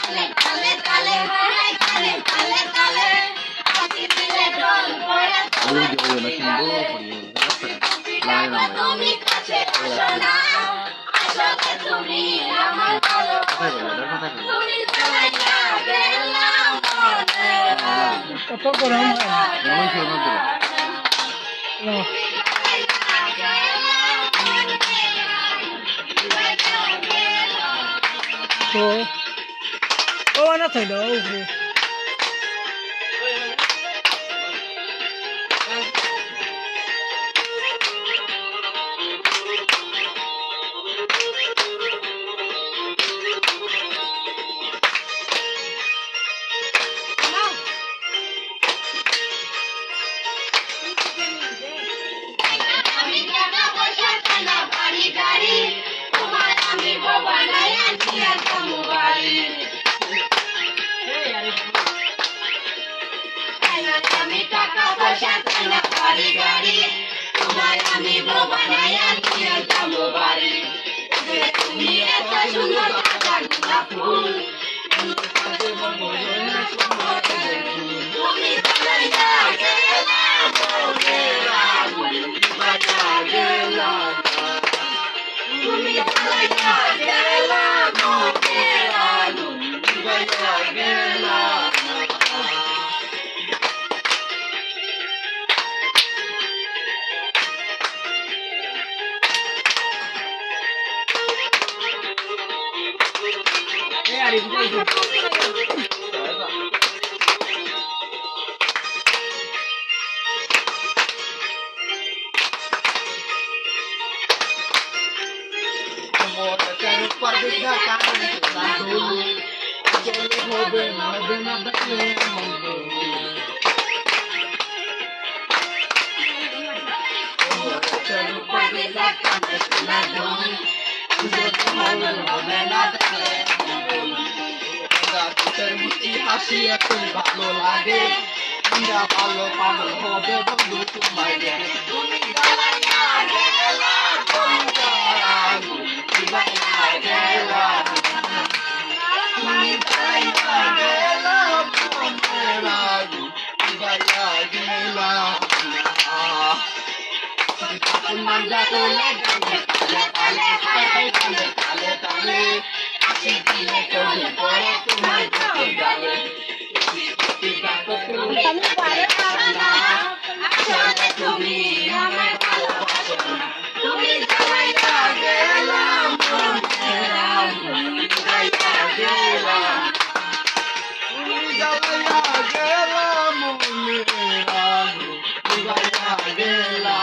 তালে তালে হাই তালে তালে তালে হাসি দিলে ঢোল পড়ে তুমি কাছে আসো না আসলে তুমি আমার ভালো তুমি জ্বালাইয়া গেলাম মনে কত গরম তো ও না থাইলো উপরে আমি টাকা পয়সা টানা বাড়ি গাড়ি তোমার আমি বানাইয়া দিয়া যাবো বাড়ি আমি টাকা পয়সা টানা বাড়ি গাড়ি তোমার আমি বানাইয়া দিয়া যাবো বাড়ি তুমি এত সুন্দর টাকা গোলাপ ফুল তুমি জ্বালাইয়া গেলা মনের আগুন বাজা গেলা তুমি জ্বালাইয়া গেলা মনের আগুন বাজা গেলা হাসি এখন ভালো লাগে ভালো পাগল হবে বন্ধু তোমায় তুমি জ্বালাইয়া গেলা মনের আগুন বাজা গেলা তুমি জ্বালাইয়া গেলা মনের আগুন বাজা গেলা মন্দা তোলে গানে তালে তালে হাই তালে তালে তালে হাসি দিলে ঢোল পড়ে তোমার বুকে গালে তুমি ভালোবাসো না আসলে তুমি আমার ভালোবাসো না তুমি জ্বালাইয়া গেলা মনের আগুন বাজা গেলা তুমি জ্বালাইয়া গেলা মনের আগুন বাজা গেলা